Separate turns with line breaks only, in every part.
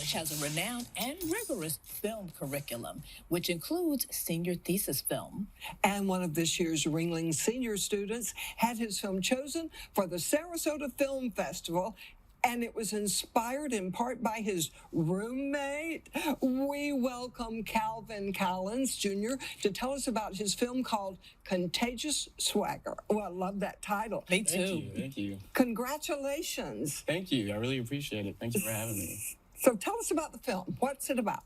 College has a renowned and rigorous film curriculum, which includes senior thesis film.
And one of this year's Ringling senior students had his film chosen for the Sarasota Film Festival, and it was inspired in part by his roommate. We welcome Callins Jr. to tell us about his film called Contagious Swagger. Oh, I love that title.
Me too.
Thank you.
Congratulations.
Thank you. I really appreciate it. Thank you for having me.
So tell us about the film. What's it about?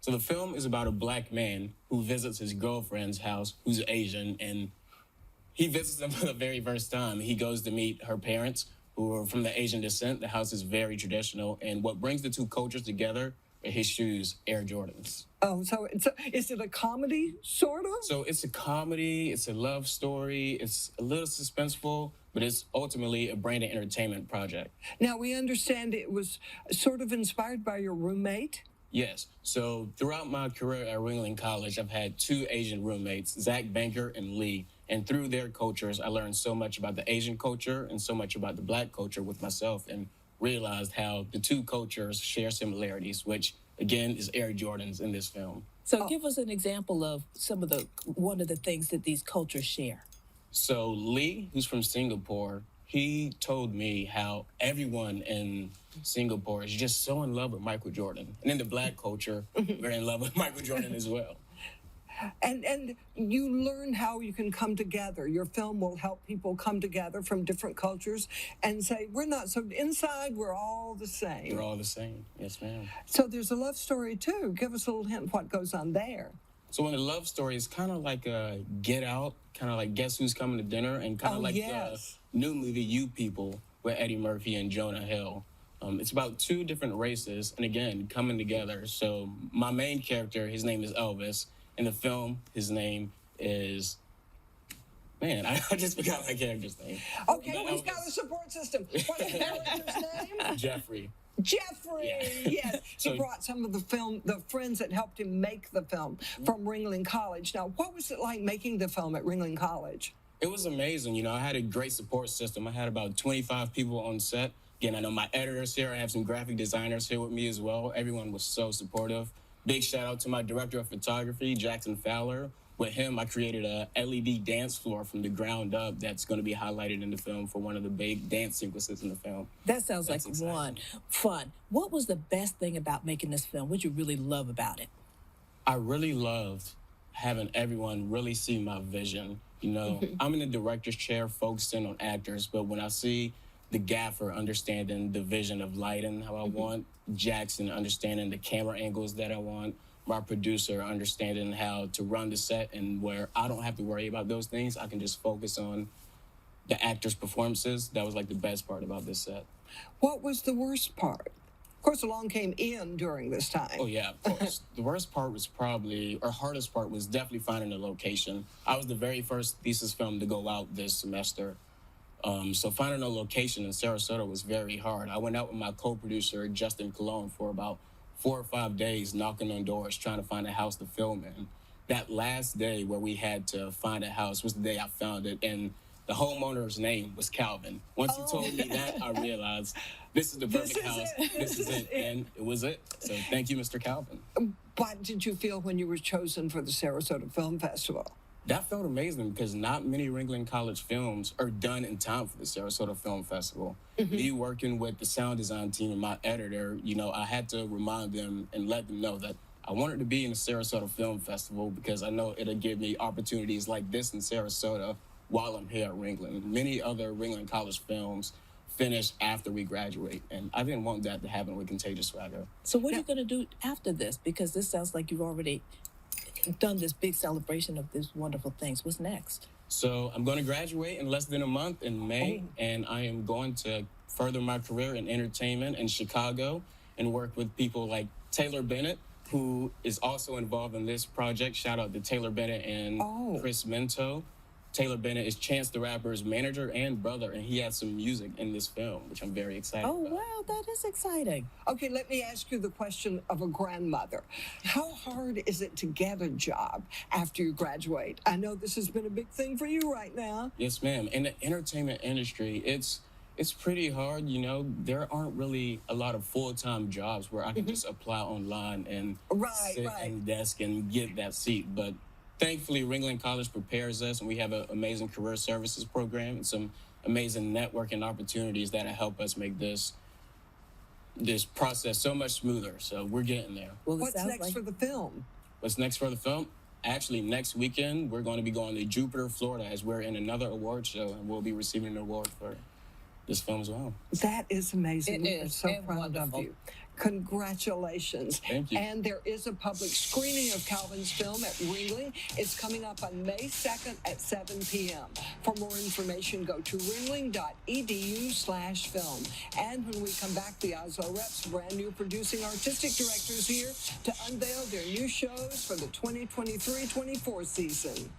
So the film is about a black man who visits his girlfriend's house, who's Asian, and he visits them for the very first time. He goes to meet her parents, who are from the Asian descent. The house is very traditional, and what brings the two cultures together are his shoes, Air Jordans.
Oh, so is it a comedy, sort of?
So it's a comedy, it's a love story, it's a little suspenseful, but it's ultimately a branded entertainment project.
Now, we understand it was sort of inspired by your roommate.
Yes. So throughout my career at Ringling College, I've had two Asian roommates, Zach Banker and Lee. And through their cultures, I learned so much about the Asian culture and so much about the black culture with myself, and realized how the two cultures share similarities, which, again, is Air Jordans in this film.
So give us an example of one of the things that these cultures share.
So Lee, who's from Singapore, he told me how everyone in Singapore is just so in love with Michael Jordan. And in the black culture, we're in love with Michael Jordan as well.
And you learn how you can come together. Your film will help people come together from different cultures and say, we're not so inside, we're all the same.
We're all the same. Yes, ma'am.
So there's a love story, too. Give us a little hint what goes on there.
So in the love story, it's kind of like a Get Out, kind of like Guess Who's Coming to Dinner, and kind of like the new movie You People with Eddie Murphy and Jonah Hill. It's about two different races, and again, coming together. So my main character, his name is Elvis. In the film, his name is... Man, I just forgot my character's name.
Okay, we've got a support system. What's the character's name?
Jeffrey.
Jeffrey, yes. He brought some of the friends that helped him make the film from Ringling College. Now, what was it like making the film at Ringling College?
It was amazing. You know, I had a great support system. I had about 25 people on set. Again, I know my editor's here. I have some graphic designers here with me as well. Everyone was so supportive. Big shout out to my director of photography, Jackson Fowler. With him, I created a LED dance floor from the ground up that's going to be highlighted in the film for one of the big dance sequences in the film.
That sounds like fun. What was the best thing about making this film? What did you really love about it?
I really loved having everyone really see my vision. You know, I'm in the director's chair focusing on actors, but when I see the gaffer understanding the vision of lighting how I want, Jackson understanding the camera angles that I want, my producer understanding how to run the set, and where I don't have to worry about those things. I can just focus on the actors' performances. That was like the best part about this set.
What was the worst part? Of course, along came Ian during this time.
Oh, yeah, of course. The worst part was hardest part was definitely finding a location. I was the very first thesis film to go out this semester. So finding a location in Sarasota was very hard. I went out with my co-producer, Justin Cologne, for about 4 or 5 days, knocking on doors, trying to find a house to film in. That last day where we had to find a house was the day I found it, and the homeowner's name was Calvin. Once he told me that, I realized this is the perfect house. This is it, and it was it. So thank you, Mr. Calvin.
What did you feel when you were chosen for the Sarasota Film Festival?
That felt amazing because not many Ringling College films are done in time for the Sarasota Film Festival. Me working with the sound design team and my editor, you know, I had to remind them and let them know that I wanted to be in the Sarasota Film Festival because I know it'll give me opportunities like this in Sarasota while I'm here at Ringling. Many other Ringling College films finish after we graduate, and I didn't want that to happen with Contagious Swagger.
So what are you going to do after this? Because this sounds like you've already done this big celebration of these wonderful things. What's next?
So I'm going to graduate in less than a month in May, and I am going to further my career in entertainment in Chicago and work with people like Taylor Bennett, who is also involved in this project. Shout out to Taylor Bennett and Chris Minto. Taylor Bennett is Chance the Rapper's manager and brother, and he has some music in this film, which I'm very excited about.
Oh, wow, that is exciting.
Okay, let me ask you the question of a grandmother. How hard is it to get a job after you graduate? I know this has been a big thing for you right now.
Yes, ma'am. In the entertainment industry, it's It's pretty hard, you know. There aren't really a lot of full-time jobs where I can just apply online and
Right,
sit
right.
at a desk and get that seat. But thankfully, Ringling College prepares us, and we have an amazing career services program and some amazing networking opportunities that help us make this process so much smoother. So we're getting there.
Well, it
What's
sounds
next
like
for the film?
What's next for the film? Actually, next weekend, we're going to be going to Jupiter, Florida, as we're in another award show, and we'll be receiving an award for this film as well.
That is amazing.
It
We are
is,
so
and
proud
wonderful.
of you. Congratulations.
Thank you.
And there is a public screening of Calvin's film at Ringling. It's coming up on May 2nd at 7 p.m. For more information, go to ringling.edu/film. And when we come back, the Oslo Reps, brand new producing artistic directors here to unveil their new shows for the 2023-24 season.